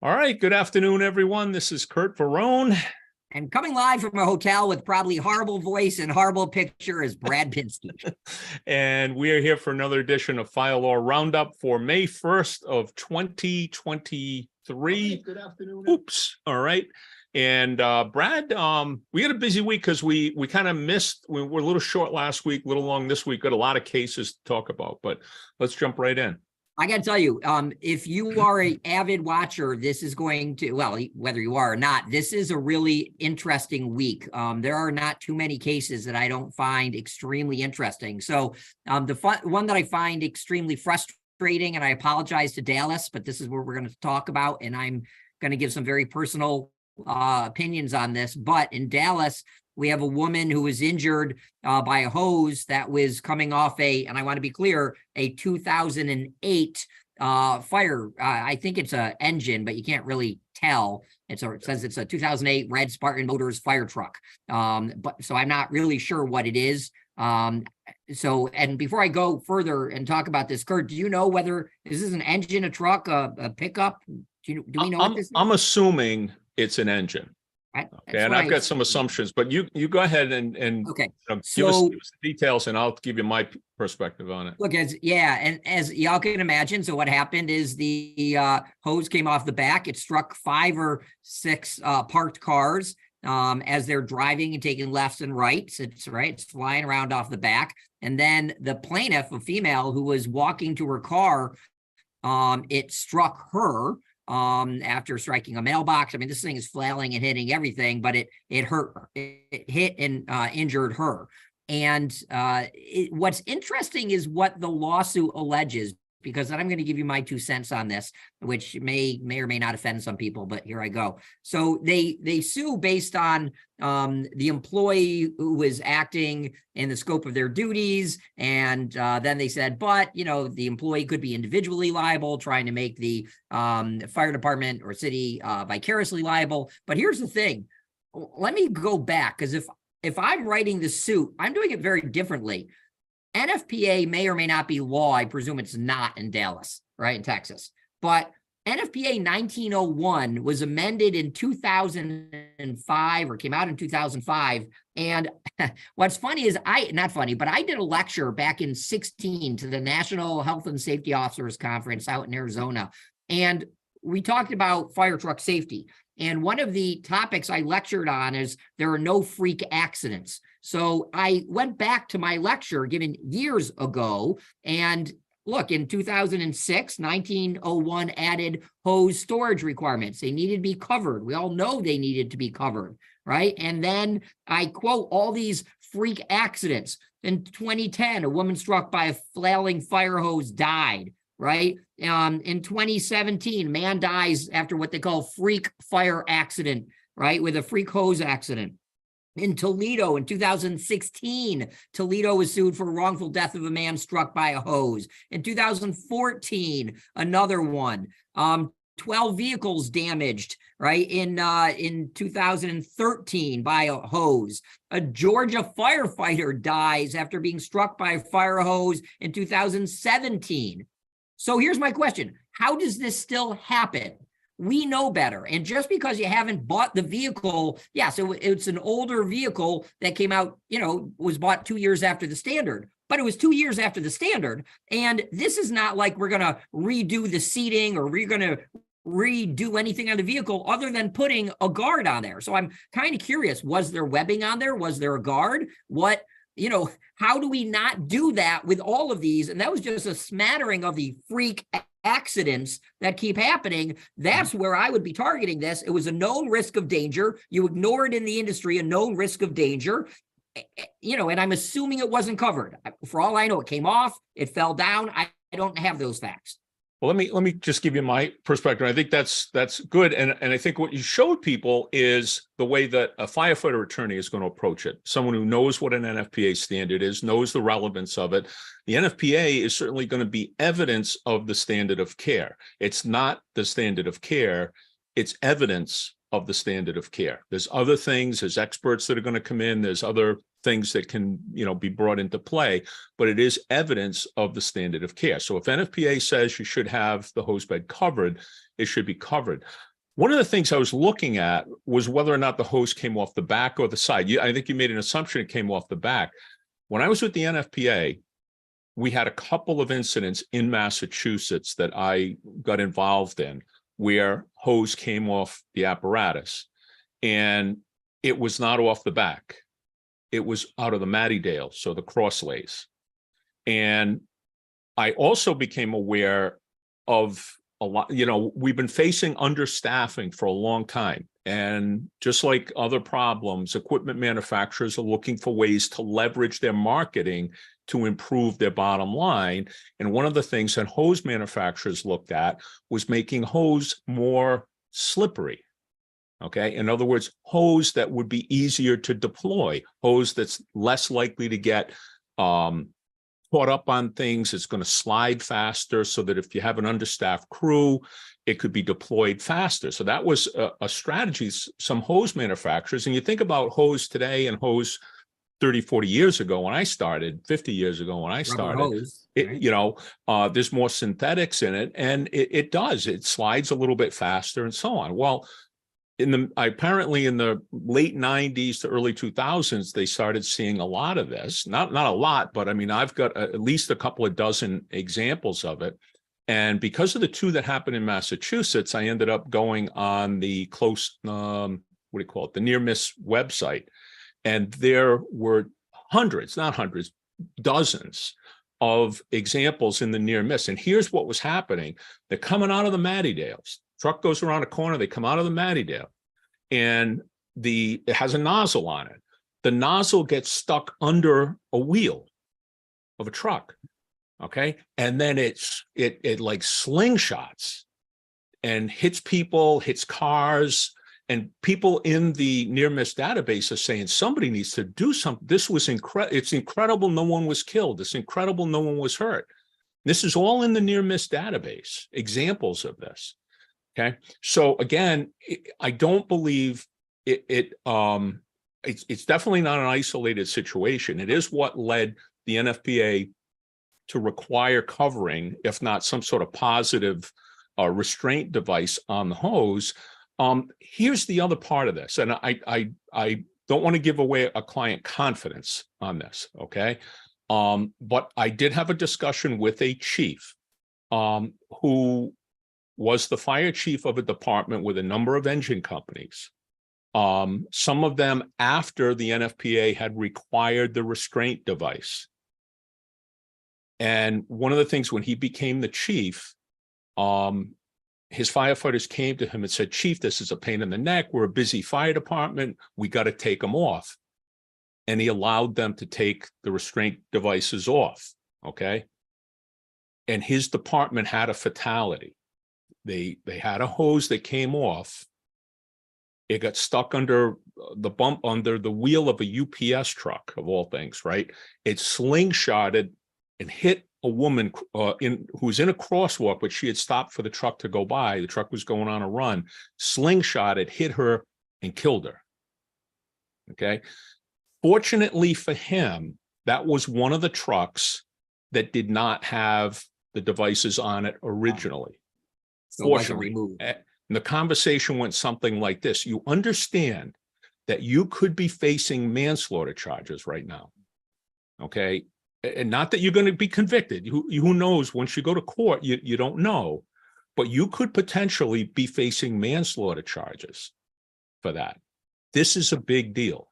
All right. Good afternoon, everyone. This is Curt Verone. And coming live from a hotel with probably horrible voice and horrible picture is Brad Pinsky. And we are here for another edition of Fire Law Roundup for May 1st of 2023. Good afternoon. Oops. All right. And Brad, we had a busy week because we kind of missed. We were a little short last week, a little long this week. Got a lot of cases to talk about, but let's jump right in. I got to tell you, if you are an avid watcher, this is going to, well, whether you are or not, this is a really interesting week. There are not too many cases that I don't find extremely interesting. So the one that I find extremely frustrating, and I apologize to Dallas, but this is what we're going to talk about, and I'm going to give some very personal opinions on this. But in Dallas, we have a woman who was injured by a hose that was coming off and I want to be clear, a 2008 fire. I think it's an engine, but you can't really tell. It says it's a 2008 Red Spartan Motors fire truck. So I'm not really sure what it is. And before I go further and talk about this, Curt, do you know whether is this an engine, a truck, a pickup? Do we know what this is? I'm assuming it's an engine. Okay, and I've got some assumptions, but you go ahead and okay. Give us the details, and I'll give you my perspective on it. Look, as y'all can imagine, so what happened is the hose came off the back. It struck 5 or 6 parked cars as they're driving and taking lefts and rights. It's flying around off the back, and then the plaintiff, a female who was walking to her car, it struck her. After striking a mailbox. I mean, this thing is flailing and hitting everything, but it hurt her. It hit and injured her. And what's interesting is what the lawsuit alleges, because I'm going to give you my 2 cents on this, which may or may not offend some people, but here I go. So they sue based on the employee who was acting in the scope of their duties. And then they said, but, the employee could be individually liable, trying to make the fire department or city vicariously liable. But here's the thing. Let me go back, because if I'm writing the suit, I'm doing it very differently. NFPA may or may not be law. I presume it's not in Dallas, right, in Texas. But NFPA 1901 was amended in 2005 or came out in 2005. And what's funny is I did a lecture back in 2016 to the National Health and Safety Officers Conference out in Arizona. And we talked about fire truck safety. And one of the topics I lectured on is there are no freak accidents. So I went back to my lecture given years ago, and look, in 2006, 1901 added hose storage requirements. They needed to be covered. We all know they needed to be covered, right? And then I quote all these freak accidents. In 2010, a woman struck by a flailing fire hose died. Right. In 2017, man dies after what they call freak fire accident, right, with a freak hose accident. In Toledo in 2016, Toledo was sued for wrongful death of a man struck by a hose. In 2014, another one. 12 vehicles damaged, right, in 2013 by a hose. A Georgia firefighter dies after being struck by a fire hose in 2017. So here's my question. How does this still happen? We know better. And just because you haven't bought the vehicle, so it's an older vehicle that came out, was bought 2 years after the standard, but it was 2 years after the standard. And this is not like we're going to redo the seating or we're going to redo anything on the vehicle other than putting a guard on there. So I'm kind of curious, was there webbing on there? Was there a guard? How do we not do that with all of these? And that was just a smattering of the freak accidents that keep happening. That's where I would be targeting this. It was a known risk of danger. You ignore it in the industry, a known risk of danger, and I'm assuming it wasn't covered. For all I know, it came off, it fell down. I don't have those facts. Well, let me just give you my perspective. I think that's good, and I think what you showed people is the way that a firefighter attorney is going to approach it. Someone who knows what an NFPA standard is, knows the relevance of it. The NFPA is certainly going to be evidence of the standard of care. It's not the standard of care; it's evidence of the standard of care. There's other things, there's experts that are going to come in, there's other things that can, be brought into play, but it is evidence of the standard of care. So if NFPA says you should have the hose bed covered, it should be covered. One of the things I was looking at was whether or not the hose came off the back or the side. I think you made an assumption it came off the back. When I was with the NFPA, we had a couple of incidents in Massachusetts that I got involved in where hose came off the apparatus, and it was not off the back. It was out of the Mattydale, so the crosslays. And I also became aware of a lot, we've been facing understaffing for a long time. And just like other problems, equipment manufacturers are looking for ways to leverage their marketing to improve their bottom line. And one of the things that hose manufacturers looked at was making hose more slippery. Okay. In other words, hose that would be easier to deploy, hose that's less likely to get caught up on things. It's going to slide faster so that if you have an understaffed crew, it could be deployed faster. So that was a strategy, some hose manufacturers. And you think about hose today and hose 30, 40 years ago when I started, 50 years ago when I started, hose, right? There's more synthetics in it, and it slides a little bit faster and so on. Well, apparently in the late 90s to early 2000s, they started seeing a lot of this. Not a lot, but I mean, I've got at least a couple of dozen examples of it. And because of the two that happened in Massachusetts, I ended up going on the the near miss website. And there were hundreds, not hundreds, dozens of examples in the near miss. And here's what was happening. They're coming out of the Mattydales. Truck goes around a corner, they come out of the Mattydale, and it has a nozzle on it. The nozzle gets stuck under a wheel of a truck. Okay. And then it like slingshots and hits people, hits cars, and people in the near miss database are saying somebody needs to do something. This was incredible. It's incredible no one was killed. It's incredible no one was hurt. This is all in the near miss database, examples of this. Okay. So again, I don't believe it's definitely not an isolated situation. It is what led the NFPA to require covering, if not some sort of positive restraint device on the hose. Here's the other part of this, and I don't want to give away a client confidence on this, okay? But I did have a discussion with a chief who was the fire chief of a department with a number of engine companies. Some of them after the NFPA had required the restraint device. And one of the things when he became the chief, his firefighters came to him and said, "Chief, this is a pain in the neck. We're a busy fire department. We got to take them off." And he allowed them to take the restraint devices off. Okay. And his department had a fatality. They had a hose that came off. It got stuck under the wheel of a UPS truck, of all things, right? It slingshotted and hit a woman who was in a crosswalk, but she had stopped for the truck to go by. The truck was going on a run. Slingshot it, hit her, and killed her. Okay. Fortunately for him, that was one of the trucks that did not have the devices on it originally. So Fortunately, and the conversation went something like this. You understand that you could be facing manslaughter charges right now. Okay. And not that you're going to be convicted. Who knows? Once you go to court, you don't know. But you could potentially be facing manslaughter charges for that. This is a big deal.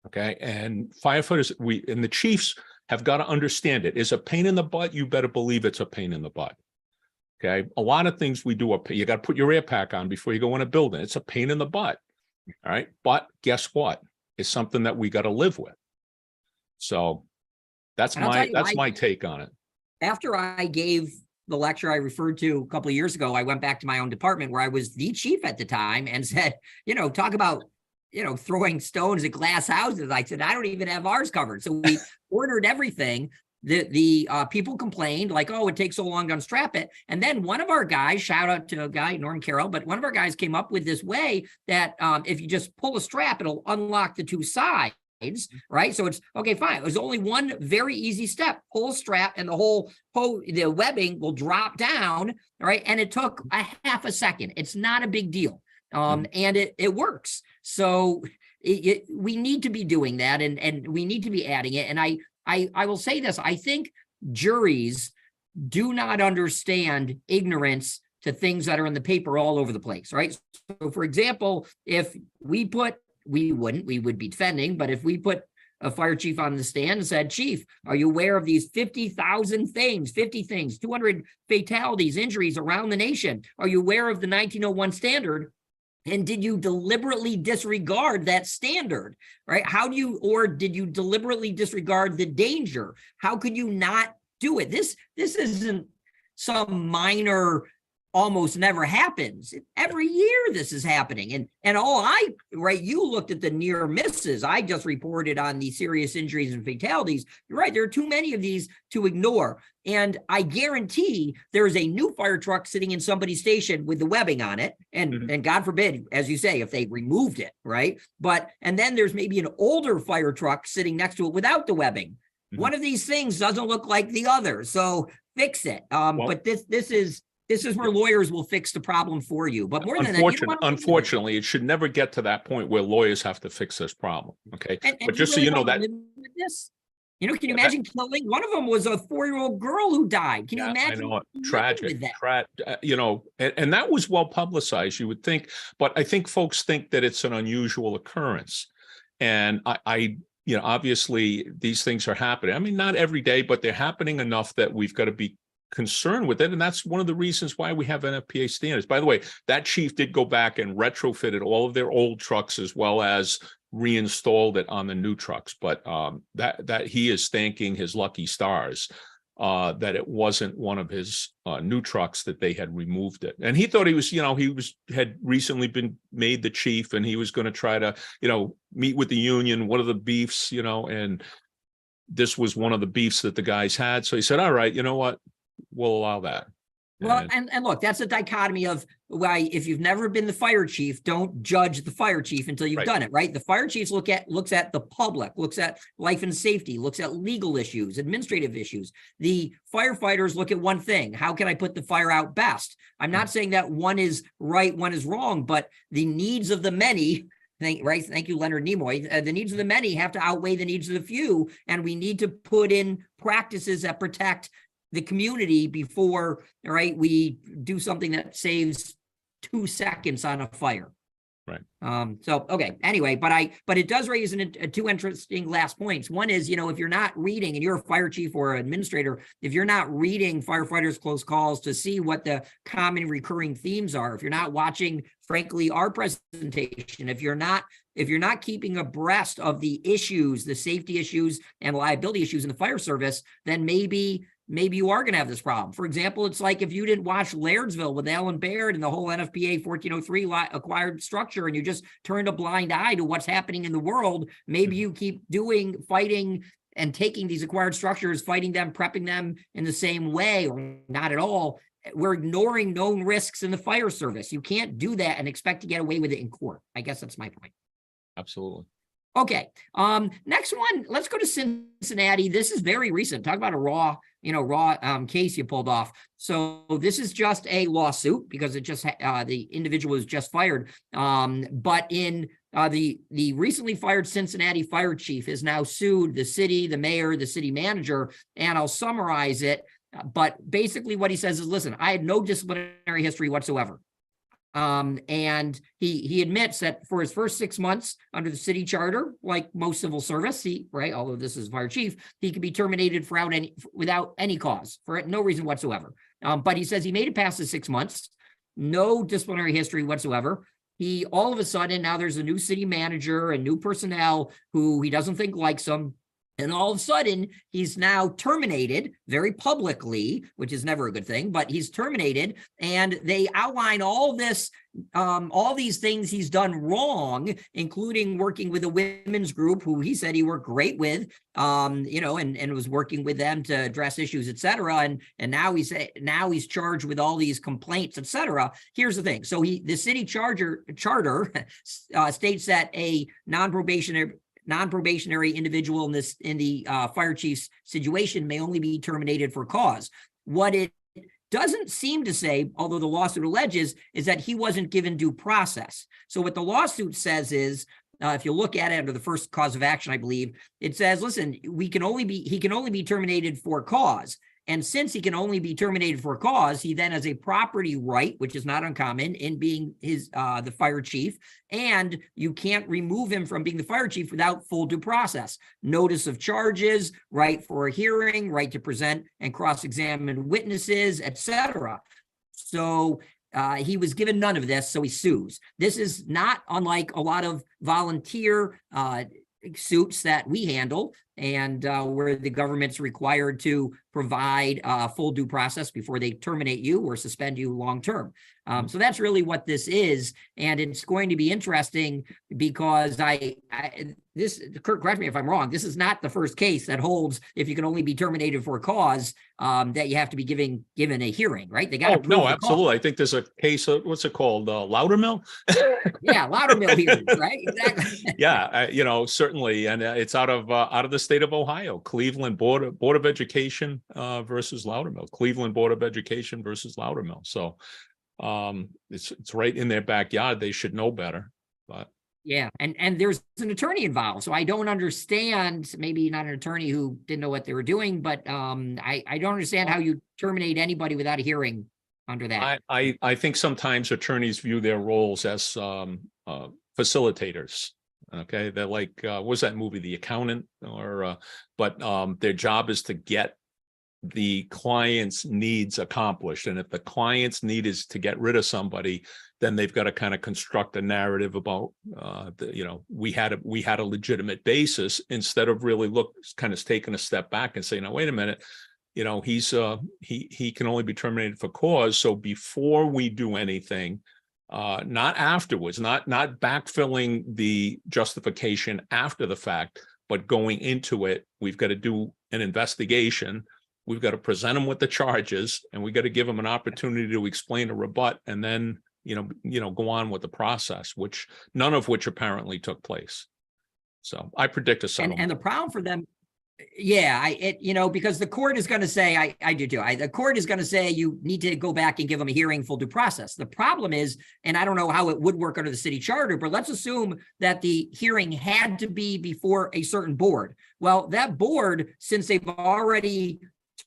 Okay. And firefighters, and the chiefs have got to understand it. Is a pain in the butt. You better believe it's a pain in the butt. Okay. A lot of things we do, you got to put your air pack on before you go in a building. It's a pain in the butt. All right. But guess what? It's something that we got to live with. So that's my take on it. After I gave the lecture I referred to a couple of years ago, I went back to my own department where I was the chief at the time and said, talk about, throwing stones at glass houses. I said, I don't even have ours covered. So we ordered everything. the people complained like, oh, it takes so long to unstrap it. And then one of our guys, shout out to a guy, Norm Carroll, but one of our guys came up with this way that if you just pull a strap, it'll unlock the two sides. Right. So it's okay, fine. It was only one very easy step, pull strap, and the webbing will drop down. Right. And it took a half a second. It's not a big deal. And it works. So we need to be doing that, and we need to be adding it. And I will say this, I think juries do not understand ignorance to things that are in the paper all over the place. Right. So for example, if we would be defending, but if we put a fire chief on the stand and said, Chief, are you aware of these 50 things, 200 fatalities, injuries around the nation? Are you aware of the 1901 standard? And did you deliberately disregard that standard, right? Or did you deliberately disregard the danger? How could you not do it? This isn't some minor, almost never happens. Every year this is happening. And you looked at the near misses. I just reported on the serious injuries and fatalities. You're right, there are too many of these to ignore. And I guarantee there is a new fire truck sitting in somebody's station with the webbing on it. And God forbid, as you say, if they removed it, right? And then there's maybe an older fire truck sitting next to it without the webbing. One of these things doesn't look like the other. So fix it. But this is where lawyers will fix the problem for you. But more than that, unfortunately, it should never get to that point where lawyers have to fix this problem. Okay. But just so you know that. Can you imagine killing? One of them was a 4-year-old girl who died. Can you imagine? I know, tragic. And that was well publicized, you would think. But I think folks think that it's an unusual occurrence. And obviously these things are happening. I mean, not every day, but they're happening enough that we've got to be concerned with it. And that's one of the reasons why we have NFPA standards. By the way, that chief did go back and retrofitted all of their old trucks as well as reinstalled it on the new trucks. But that he is thanking his lucky stars that it wasn't one of his new trucks that they had removed it. And he thought had recently been made the chief, and he was going to try to, meet with the union. What are the beefs, and this was one of the beefs that the guys had. So he said, all right, you know what? We'll allow that. Well, and look, that's a dichotomy of why, if you've never been the fire chief, don't judge the fire chief until you've done it, right? The fire chief looks at the public, looks at life and safety, looks at legal issues, administrative issues. The firefighters look at one thing: how can I put the fire out best? I'm not saying that one is right, one is wrong, but the needs of the many. Thank you, Leonard Nimoy. The needs of the many have to outweigh the needs of the few, and we need to put in practices that protect the community before, we do something that saves 2 seconds on a fire. Right. Okay. Anyway, but it does raise two interesting last points. One is, if you're not reading, and you're a fire chief or administrator, if you're not reading Firefighters Close Calls to see what the common recurring themes are, if you're not watching, frankly, our presentation, if you're not keeping abreast of the issues, the safety issues and liability issues in the fire service, then maybe you are going to have this problem. For example, it's like if you didn't watch Lairdsville with Alan Baird and the whole NFPA 1403 acquired structure, and you just turned a blind eye to what's happening in the world, maybe you keep fighting and taking these acquired structures, fighting them, prepping them in the same way, or not at all. We're ignoring known risks in the fire service. You can't do that and expect to get away with it in court. I guess that's my point. Absolutely. Okay. Next one, let's go to Cincinnati. This is very recent. Talk about a raw case you pulled off. So this is just a lawsuit because the individual was just fired. But in the recently fired Cincinnati fire chief is now sued the city, the mayor, the city manager, and I'll summarize it. But basically what he says is, listen, I had no disciplinary history whatsoever. And he admits that for his first 6 months under the city charter, like most civil service, although this is fire chief, he could be terminated without any cause, for no reason whatsoever. But he says he made it past the 6 months, no disciplinary history whatsoever. All of a sudden, now there's a new city manager and new personnel who he doesn't think likes him. And all of a sudden, he's now terminated very publicly, which is never a good thing, but he's terminated. And they outline all this, all these things he's done wrong, including working with a women's group who he said he worked great with, and was working with them to address issues, et cetera. And now he's charged with all these complaints, et cetera. Here's the thing. So the city charter states that a non-probationary individual in the fire chief's situation may only be terminated for cause. What it doesn't seem to say, although the lawsuit alleges, is that he wasn't given due process. So what the lawsuit says is, if you look at it under the first cause of action, I believe, it says, listen, he can only be terminated for cause. And since he can only be terminated for cause, he then has a property right, which is not uncommon in being the fire chief. And you can't remove him from being the fire chief without full due process. Notice of charges, right for a hearing, right to present and cross-examine witnesses, etc. So he was given none of this, so he sues. This is not unlike a lot of volunteer suits that we handle, and where the government's required to provide full due process before they terminate you or suspend you long term. So that's really what this is, and it's going to be interesting because Curt, correct me if I'm wrong, this is not the first case that holds if you can only be terminated for a cause that you have to be given a hearing, right? They got no, absolutely. Cause. I think there's a case of, what's it called, Loudermill? Yeah, Loudermill hearings, right? Exactly. Yeah, certainly, and it's out of the state of Ohio. Cleveland Board of Education versus Loudermill. Cleveland Board of Education versus Loudermill. So it's right in their backyard. They should know better, but. Yeah, and there's an attorney involved, so I don't understand. Maybe not an attorney who didn't know what they were doing, but I don't understand how you terminate anybody without a hearing under that. I think sometimes attorneys view their roles as facilitators. Okay, they're like, what was that movie, The Accountant? But their job is to get the client's needs accomplished, and if the client's need is to get rid of somebody, then they've got to kind of construct a narrative about we had a legitimate basis, instead of really kind of taking a step back and saying, now wait a minute, he can only be terminated for cause. So before we do anything, not afterwards, not backfilling the justification after the fact, but going into it, we've got to do an investigation. We've got to present them with the charges, and we got to give them an opportunity to explain or rebut, and then go on with the process, none of which apparently took place. So I predict a settlement. And the problem for them, because the court is going to say, I do too. The court is going to say you need to go back and give them a hearing, full due process. The problem is, and I don't know how it would work under the city charter, but let's assume that the hearing had to be before a certain board. Well, that board, since they've already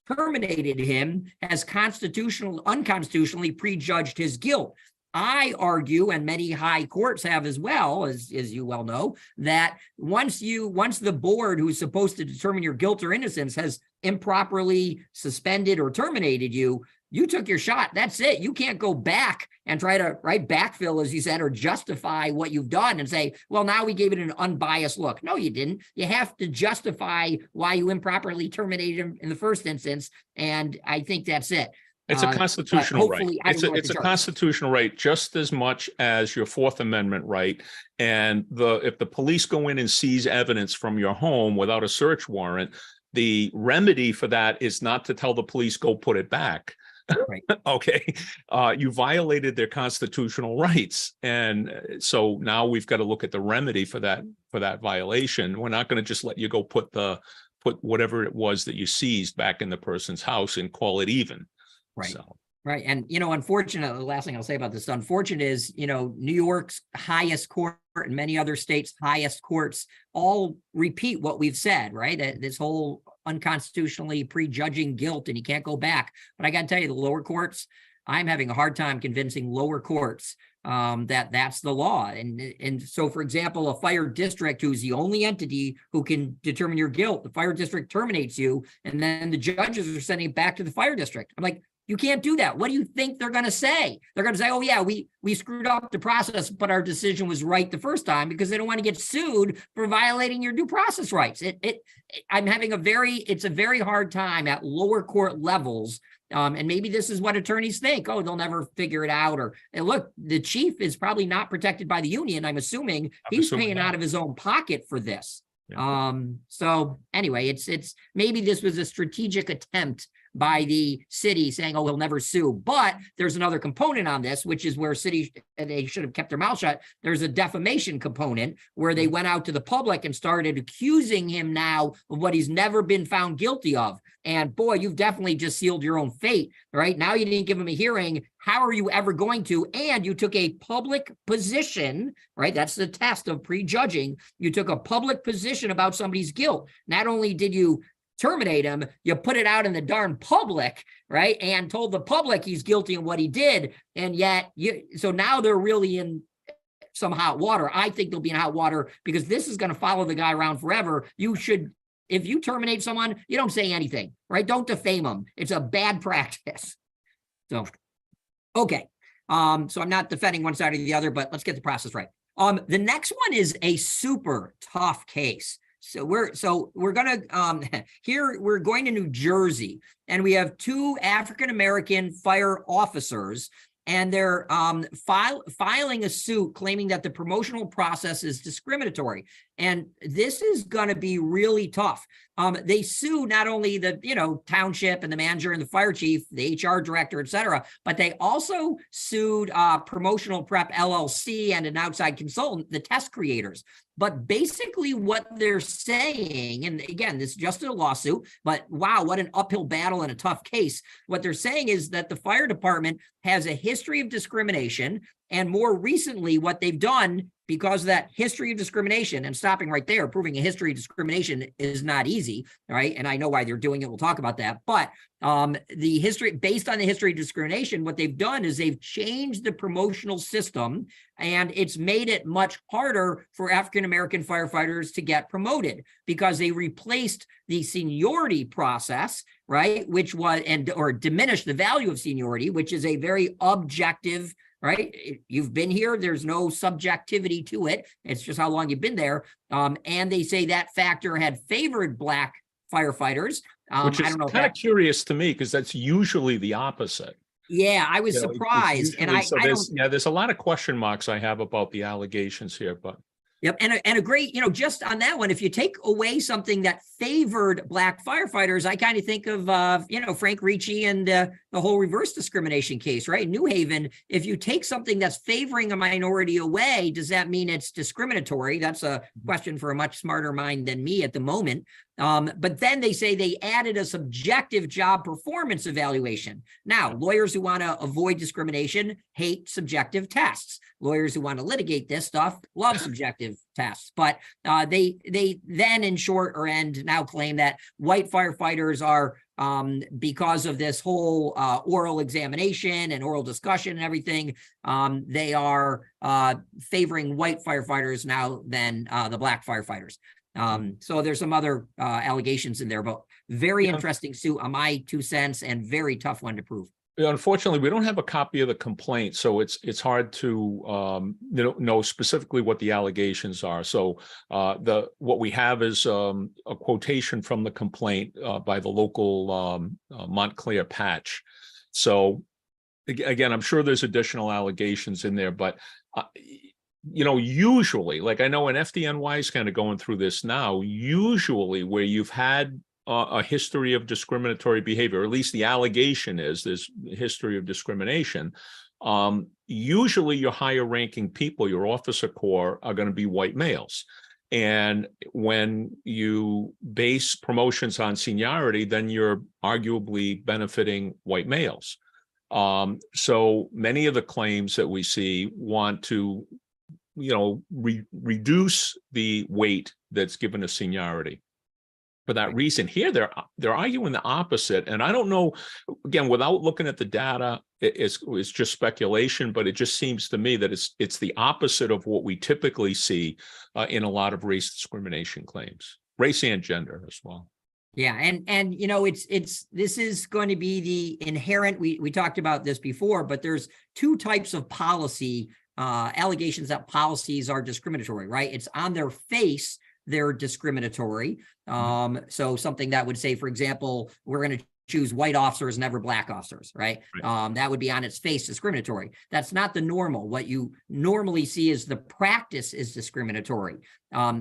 terminated him, has unconstitutionally prejudged his guilt. I argue, and many high courts have as well, as you well know, that once the board who's supposed to determine your guilt or innocence has improperly suspended or terminated you, you took your shot. That's it. You can't go back and try to backfill, as you said, or justify what you've done and say, well, now we gave it an unbiased look. No, you didn't. You have to justify why you improperly terminated him in the first instance. And I think that's it. It's a constitutional right. It's a constitutional right just as much as your Fourth Amendment right. And if the police go in and seize evidence from your home without a search warrant, the remedy for that is not to tell the police, go put it back. Right. Okay. You violated their constitutional rights. And so now we've got to look at the remedy for that violation. We're not going to just let you go put whatever it was that you seized back in the person's house and call it even. Right. So. Right. And, unfortunately, the last thing I'll say about this, unfortunate is, New York's highest court and many other states' highest courts all repeat what we've said, right? That this whole unconstitutionally prejudging guilt and you can't go back. But I got to tell you, the lower courts, I'm having a hard time convincing lower courts that that's the law. And so, for example, a fire district who's the only entity who can determine your guilt, the fire district terminates you, and then the judges are sending it back to the fire district. I'm like, You can't do that. What do you think they're going to say? They're going to say, oh, yeah, we screwed up the process, but our decision was right the first time, because they don't want to get sued for violating your due process rights. I'm having it's a very hard time at lower court levels. And maybe this is what attorneys think. Oh, they'll never figure it out. And look, the chief is probably not protected by the union. I'm assuming he's paying out of his own pocket for this. Yeah. So anyway, it's maybe this was a strategic attempt by the city saying, oh, we'll never sue. But there's another component on this, which is where they should have kept their mouth shut. There's a defamation component where they went out to the public and started accusing him now of what he's never been found guilty of. And boy, you've definitely just sealed your own fate, right? Now you didn't give him a hearing. How are you ever going to? And you took a public position, right? That's the test of prejudging. You took a public position about somebody's guilt. Not only did you terminate him, you put it out in the darn public, right? And told the public he's guilty of what he did. And yet, so now they're really in some hot water. I think they'll be in hot water because this is going to follow the guy around forever. If you terminate someone, you don't say anything, right? Don't defame them. It's a bad practice. So, okay. So I'm not defending one side or the other, but let's get the process right. The next one is a super tough case. So we're gonna here we're going to New Jersey, and we have two African-American fire officers, and they're filing a suit claiming that the promotional process is discriminatory. And this is going to be really tough. They sue not only the township and the manager and the fire chief, the HR director, et cetera, but they also sued Promotional Prep LLC and an outside consultant, the test creators. But basically what they're saying, and again, this is just a lawsuit, but wow, what an uphill battle and a tough case. What they're saying is that the fire department has a history of discrimination, and more recently, what they've done, because of that history of discrimination, and stopping right there, proving a history of discrimination is not easy, right? And I know why they're doing it. We'll talk about that. But the history, based on the history of discrimination, what they've done is they've changed the promotional system, and it's made it much harder for African-American firefighters to get promoted, because they replaced the seniority process, right? Which was, or diminished the value of seniority, which is a very objective, right? You've been here. There's no subjectivity to it. It's just how long you've been there. And they say that factor had favored Black firefighters. Which is kind of curious to me, because that's usually the opposite. Yeah, I was surprised. And there's a lot of question marks I have about the allegations here, but. Yep. And a great, just on that one, if you take away something that favored Black firefighters, I kind of think of, Frank Ricci and the whole reverse discrimination case, right? New Haven, if you take something that's favoring a minority away, does that mean it's discriminatory? That's a question for a much smarter mind than me at the moment. But then they say they added a subjective job performance evaluation. Now, lawyers who want to avoid discrimination hate subjective tests. Lawyers who want to litigate this stuff love subjective tests. But they then, in short or end, now claim that white firefighters are, because of this whole oral examination and oral discussion and everything, they are favoring white firefighters now than the Black firefighters. So there's some other allegations in there, but very interesting suit on my 2 cents, and very tough one to prove. Unfortunately, we don't have a copy of the complaint, so it's hard to know specifically what the allegations are. So what we have is a quotation from the complaint by the local Montclair patch. So again, I'm sure there's additional allegations in there, but usually, like I know an FDNY is kind of going through this now, usually where you've had a history of discriminatory behavior, or at least the allegation is there's a history of discrimination, usually your higher ranking people, your officer corps, are going to be white males. And when you base promotions on seniority, then you're arguably benefiting white males. So many of the claims that we see want to reduce the weight that's given to seniority. For that reason, here they're arguing the opposite, and I don't know. Again, without looking at the data, it's just speculation. But it just seems to me that it's the opposite of what we typically see in a lot of race discrimination claims, race and gender as well. Yeah, and this is going to be the inherent, we talked about this before, but there's two types of policy allegations that policies are discriminatory, right? It's on their face, they're discriminatory. So something that would say, for example, we're going to choose white officers, never black officers, right? That would be on its face discriminatory. That's not the normal. What you normally see is the practice is discriminatory.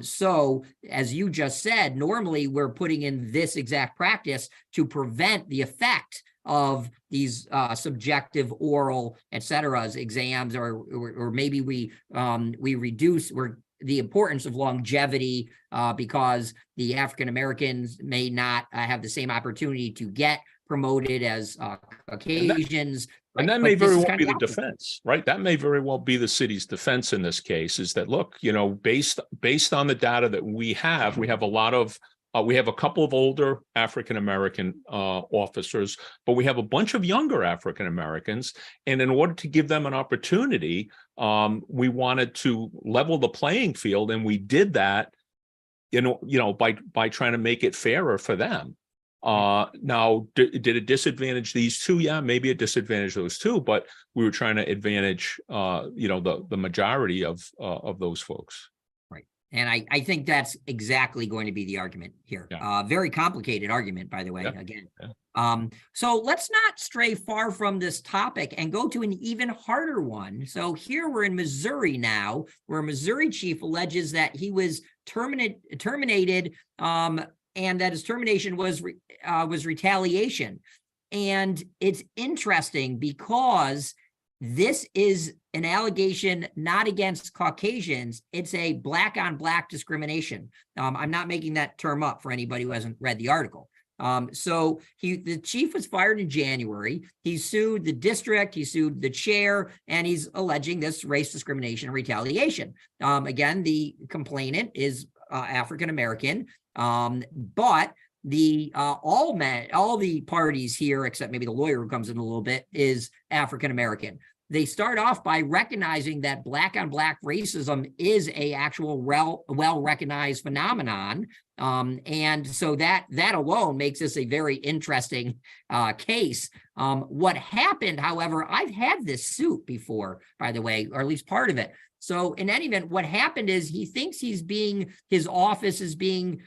So as you just said, normally we're putting in this exact practice to prevent the effect of these subjective, oral, et cetera, exams, or maybe we reduce the importance of longevity because the African Americans may not have the same opportunity to get promoted as Caucasians. And that may very well be the defense, right? That may very well be the city's defense in this case, is that, look, based on the data that we have a lot of we have a couple of older African-American officers, but we have a bunch of younger African-Americans. And in order to give them an opportunity, we wanted to level the playing field. And we did that, by trying to make it fairer for them. Now, did it disadvantage these two? Yeah, maybe it disadvantaged those two, but we were trying to advantage, the majority of those folks. And I think that's exactly going to be the argument here. Yeah. Very complicated argument, by the way, again. Yeah. So let's not stray far from this topic and go to an even harder one. So here we're in Missouri now, where a Missouri chief alleges that he was terminated and that his termination was retaliation. And it's interesting because this is an allegation not against Caucasians. It's a black on black discrimination. I'm not making that term up for anybody who hasn't read the article. So the chief was fired in January. He sued the district, he sued the chair, and he's alleging this race discrimination and retaliation. Again, the complainant is African-American, but all the parties here, except maybe the lawyer who comes in a little bit, is African-American. They start off by recognizing that black on black racism is a actual well-recognized phenomenon. And so that alone makes this a very interesting case. What happened, however, I've had this suit before, by the way, or at least part of it. So in any event, what happened is he thinks his office is being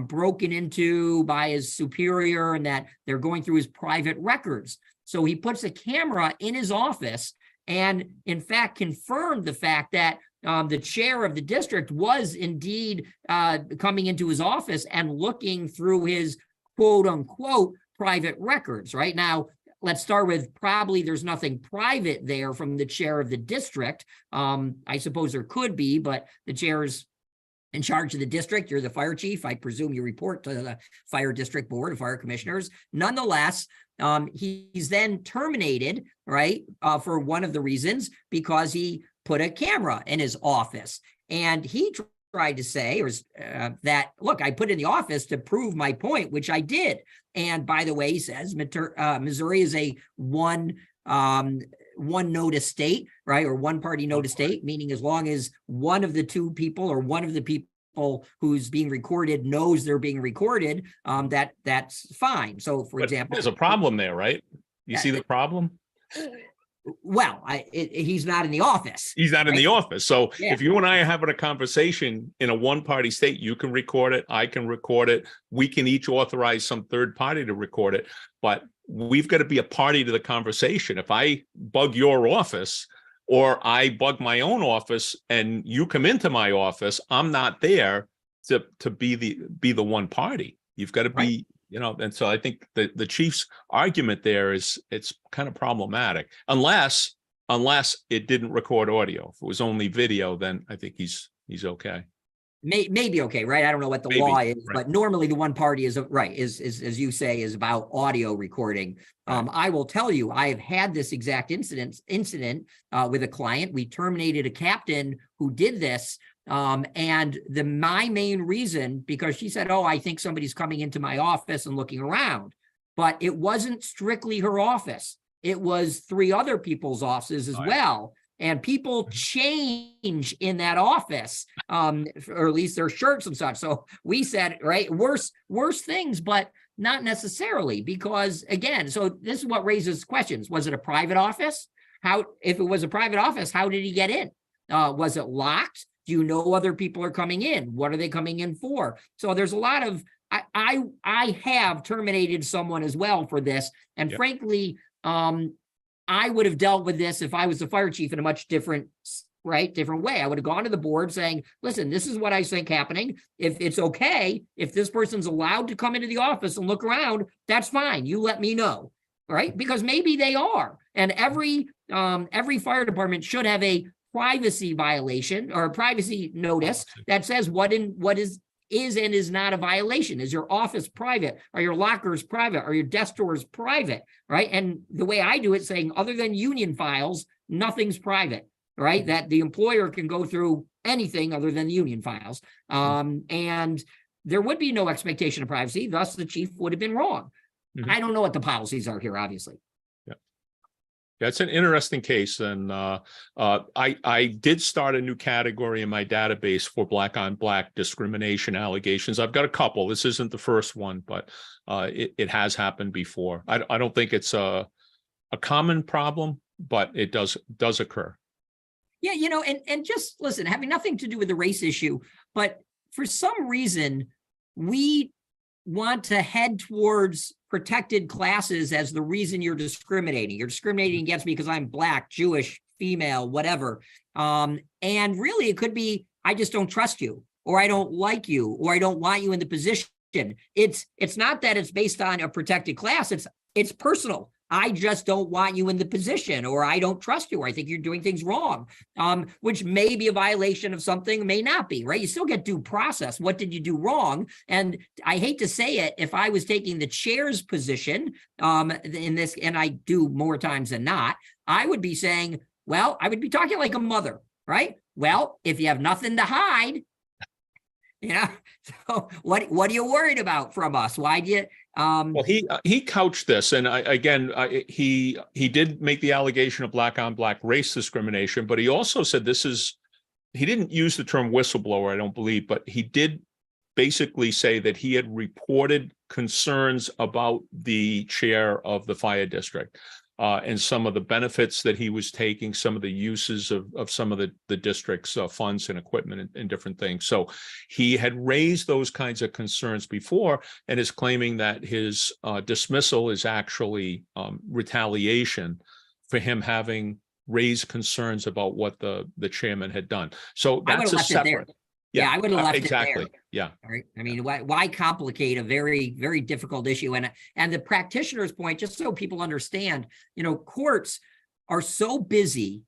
broken into by his superior and that they're going through his private records. So he puts a camera in his office and in fact confirmed the fact that the chair of the district was indeed coming into his office and looking through his quote unquote private records. Right now, let's start with probably there's nothing private there from the chair of the district. I suppose there could be, but the chair's in charge of the district. You're the fire chief. I presume you report to the fire district board of fire commissioners. Nonetheless, he's then terminated, right, for one of the reasons, because he put a camera in his office. And he tried to say that, look, I put it in the office to prove my point, which I did. And by the way, he says Missouri is a one notice state, right? Or one party notice state, meaning as long as one of the two people or one of the people who's being recorded knows they're being recorded, that's fine. So for example, there's a problem there, right? You see the problem? Well, he's not in the office. He's not in the office. So if you and I are having a conversation in a one-party state, you can record it. I can record it. We can each authorize some third party to record it. But we've got to be a party to the conversation. If I bug your office or I bug my own office and you come into my office, I'm not there to be the one party. You've got to be, and so I think the chief's argument there is it's kind of problematic unless it didn't record audio. If it was only video, then I think he's okay. Maybe okay, right? I don't know what the law is, right. But normally the one party is as you say, is about audio recording. Right. I will tell you, I have had this exact incident with a client. We terminated a captain who did this. And my main reason, because she said, I think somebody's coming into my office and looking around, but it wasn't strictly her office. It was 3 other people's offices as well. and people change in that office, or at least their shirts and such. So we said, right, worse things, but not necessarily, because again, so this is what raises questions. Was it a private office? If it was a private office, how did he get in? Was it locked? Do you know other people are coming in? What are they coming in for? So there's a lot of, I have terminated someone as well for this. And frankly, I would have dealt with this if I was the fire chief in a much different way. I would have gone to the board saying, listen, this is what I think happening. If it's okay, if this person's allowed to come into the office and look around, that's fine. You let me know, right? Because maybe they are. And every fire department should have a privacy violation or a privacy notice that says what is and is not a violation. Is your office private? Are your lockers private? Are your desk drawers private? Right. And the way I do it, saying other than union files, nothing's private, right? That the employer can go through anything other than the union files. And there would be no expectation of privacy. Thus, the chief would have been wrong. I don't know what the policies are here, obviously. That's an interesting case, and I did start a new category in my database for black on black discrimination allegations. I've got a couple. This isn't the first one, but it has happened before. I don't think it's a common problem, but it does occur. Yeah, and just listen, having nothing to do with the race issue, but for some reason we want to head towards protected classes as the reason you're discriminating. You're discriminating against me because I'm Black, Jewish, female, whatever. And really it could be, I just don't trust you, or I don't like you, or I don't want you in the position. It's not that it's based on a protected class. It's personal. I just don't want you in the position, or I don't trust you, or I think you're doing things wrong, which may be a violation of something, may not be, right? You still get due process. What did you do wrong? And I hate to say it, if I was taking the chair's position in this, and I do more times than not, I would be saying, well, I would be talking like a mother, right? Well, if you have nothing to hide, so what are you worried about from us? Why do you? Well, he couched this, and he did make the allegation of black on black race discrimination, but he also said he didn't use the term whistleblower, I don't believe, but he did basically say that he had reported concerns about the chair of the fire district. And some of the benefits that he was taking, some of the uses of some of the district's funds and equipment and different things. So he had raised those kinds of concerns before, and is claiming that his dismissal is actually retaliation for him having raised concerns about what the chairman had done. So that's a separate. Yeah, I would have left exactly. it there. Yeah. Right. I mean, why complicate a very, very difficult issue? And the practitioner's point, just so people understand, courts are so busy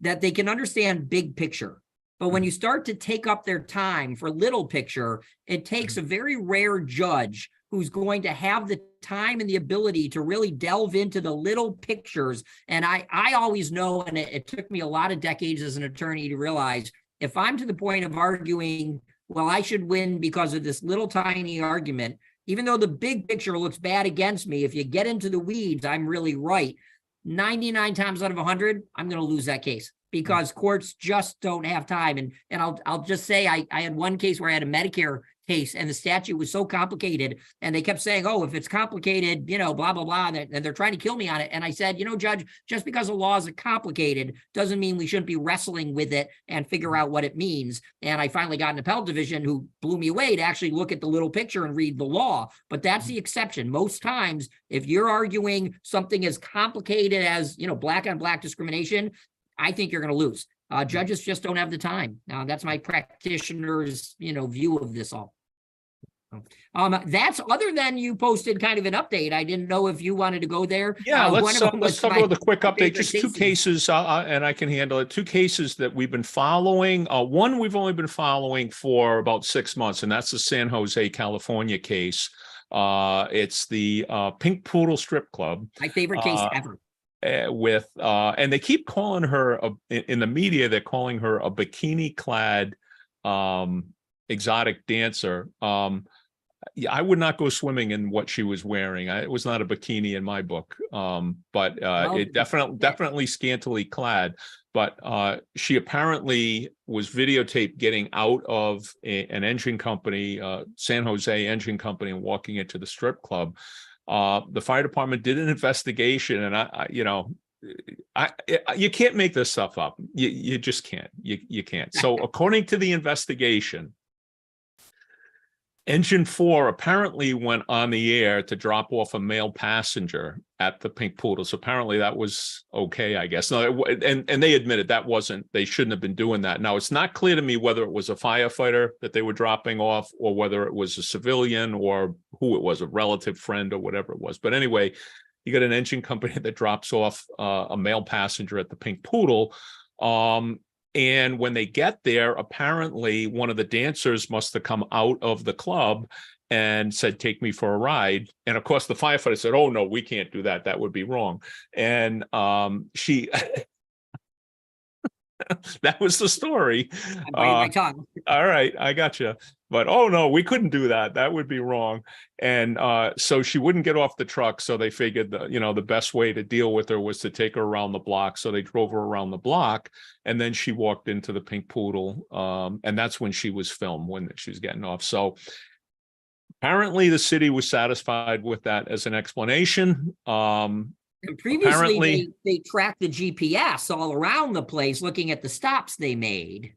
that they can understand big picture. But when you start to take up their time for little picture, it takes a very rare judge who's going to have the time and the ability to really delve into the little pictures. And I always know, and it took me a lot of decades as an attorney to realize, if I'm to the point of arguing, well, I should win because of this little tiny argument, even though the big picture looks bad against me, if you get into the weeds, I'm really right. 99 times out of 100, I'm going to lose that case because courts just don't have time. And I'll just say I had one case where I had a Medicare case and the statute was so complicated and they kept saying, oh, if it's complicated, blah, blah, blah, and they're trying to kill me on it. And I said, Judge, just because the laws are complicated doesn't mean we shouldn't be wrestling with it and figure out what it means. And I finally got an appellate division who blew me away to actually look at the little picture and read the law. But that's the exception. Most times, if you're arguing something as complicated as, black on black discrimination, I think you're going to lose. Judges just don't have the time. That's my practitioner's, view of this all. That's other than you posted kind of an update. I didn't know if you wanted to go there. Yeah, let's cover the quick update. Just two cases, and I can handle it. Two cases that we've been following. One we've only been following for about 6 months, and that's the San Jose, California case. It's the Pink Poodle Strip Club. My favorite case ever. And they keep calling her in the media, they're calling her a bikini clad exotic dancer. I would not go swimming in what she was wearing. It was not a bikini in my book, but it definitely scantily clad. but she apparently was videotaped getting out of an engine company, San Jose engine company, and walking into the strip club. The fire department did an investigation, and you can't make this stuff up. You just can't. You can't. So according to the investigation, Engine 4 apparently went on the air to drop off a male passenger at the Pink Poodle. So apparently that was okay, I guess. No, and they admitted they shouldn't have been doing that. Now, it's not clear to me whether it was a firefighter that they were dropping off or whether it was a civilian or who it was, a relative, friend, or whatever it was. But anyway, you got an engine company that drops off a male passenger at the Pink Poodle. And when they get there, apparently one of the dancers must have come out of the club and said, "Take me for a ride." And of course, the firefighter said, "Oh, no, we can't do that. That would be wrong." And she, that was the story. I'm biting my tongue. All right, I got you. But oh no, we couldn't do that. That would be wrong. And so she wouldn't get off the truck. So they figured the best way to deal with her was to take her around the block. So they drove her around the block, and then she walked into the Pink Poodle. And that's when she was filmed, when she was getting off. So apparently the city was satisfied with that as an explanation. And previously, they tracked the GPS all around the place, looking at the stops they made.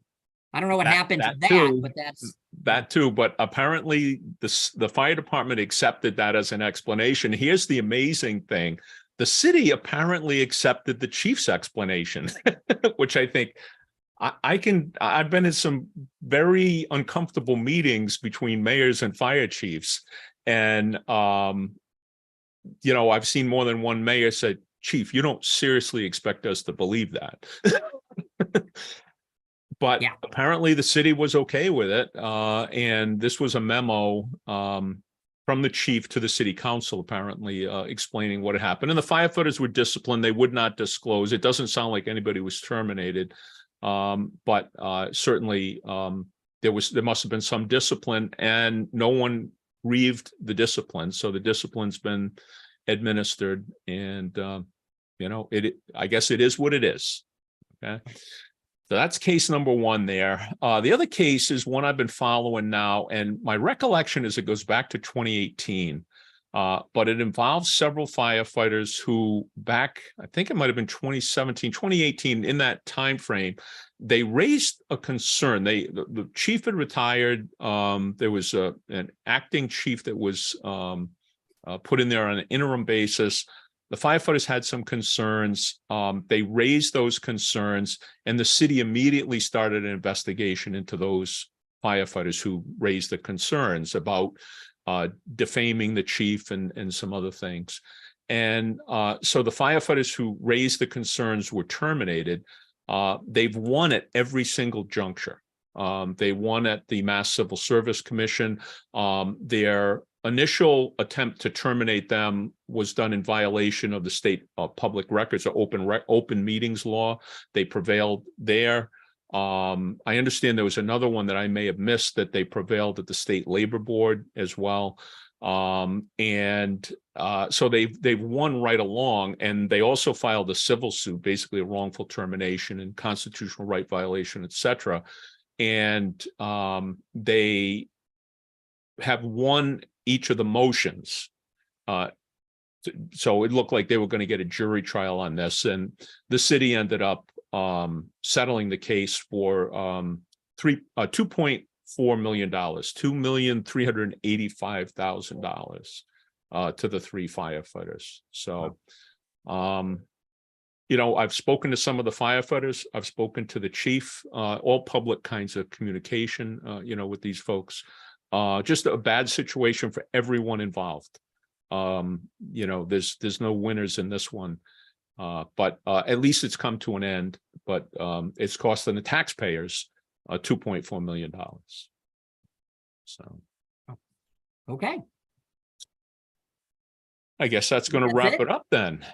I don't know what happened to that, but that's that too. But apparently, the fire department accepted that as an explanation. Here's the amazing thing: the city apparently accepted the chief's explanation, which I think I've been in some very uncomfortable meetings between mayors and fire chiefs, and I've seen more than one mayor say, "Chief, you don't seriously expect us to believe that." But apparently the city was okay with it. And this was a memo from the chief to the city council, apparently explaining what had happened. And the firefighters were disciplined. They would not disclose. It doesn't sound like anybody was terminated. But certainly there must have been some discipline, and no one grieved the discipline. So the discipline's been administered, and I guess it is what it is. Okay. So that's case number one there. The other case is one I've been following now, and my recollection is it goes back to 2018, but it involves several firefighters who I think it might have been 2017, 2018, in that time frame, they raised a concern. The chief had retired. There was an acting chief that was put in there on an interim basis. The firefighters had some concerns. They raised those concerns, and the city immediately started an investigation into those firefighters who raised the concerns about defaming the chief and some other things. And so the firefighters who raised the concerns were terminated. They've won at every single juncture. They won at the Mass Civil Service Commission. Their initial attempt to terminate them was done in violation of the state public records or open meetings law. They prevailed there. I understand there was another one that I may have missed, that they prevailed at the state labor board as well. So they've won right along, and they also filed a civil suit, basically a wrongful termination and constitutional right violation, et cetera. And they have won each of the motions. So it looked like they were going to get a jury trial on this, and the city ended up settling the case for $2.4 million, $2,385,000 to the three firefighters. So, I've spoken to some of the firefighters. I've spoken to the chief, all public kinds of communication, with these folks. Just a bad situation for everyone involved. There's no winners in this one, but at least it's come to an end. But it's costing the taxpayers $2.4 million. So, okay. I guess that's going to wrap it up then.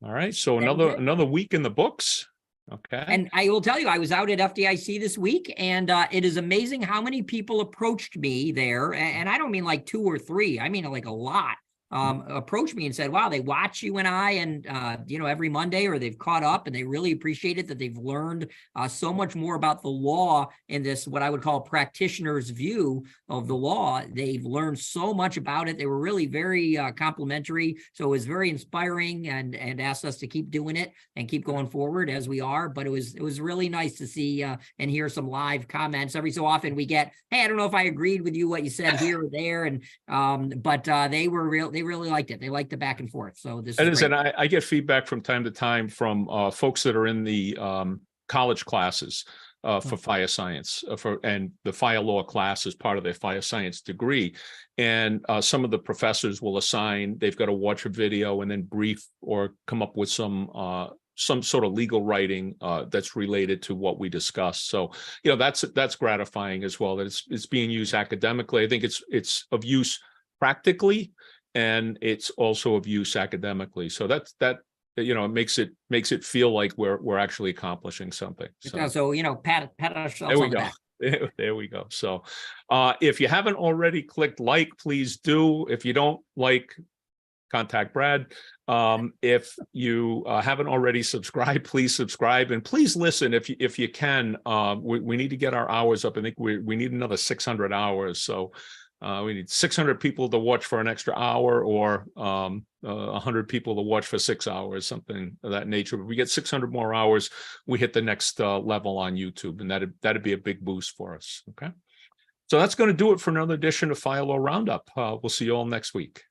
All right. So another week in the books. Okay. And I will tell you, I was out at FDIC this week, and it is amazing how many people approached me there. And I don't mean like 2 or 3. I mean like a lot approached me and said, wow, they watch you and I and, every Monday, or they've caught up and they really appreciate it, that they've learned so much more about the law in this, what I would call practitioner's view of the law. They've learned so much about it. They were really very complimentary. So it was very inspiring, and asked us to keep doing it and keep going forward as we are. But it was really nice to see and hear some live comments. Every so often we get, hey, I don't know if I agreed with you, what you said here or there. And but they really liked it. They liked the back and forth. So this is and I get feedback from time to time from folks that are in the college classes for fire science, and the fire law class is part of their fire science degree. And some of the professors will assign, they've got to watch a video and then brief or come up with some sort of legal writing that's related to what we discussed. So, that's gratifying as well, that it's being used academically. I think it's of use practically, and it's also of use academically. So that it makes it feel like we're actually accomplishing something. So pat ourselves on the back. There we go. So if you haven't already clicked like, please do. If you don't like, contact Brad. If you haven't already subscribed, please subscribe, and please listen if you can. We need to get our hours up. I think we need another 600 hours. So we need 600 people to watch for an extra hour, or 100 people to watch for 6 hours, something of that nature. If we get 600 more hours, we hit the next level on YouTube, and that'd be a big boost for us. Okay. So that's going to do it for another edition of Fire Law Roundup. We'll see you all next week.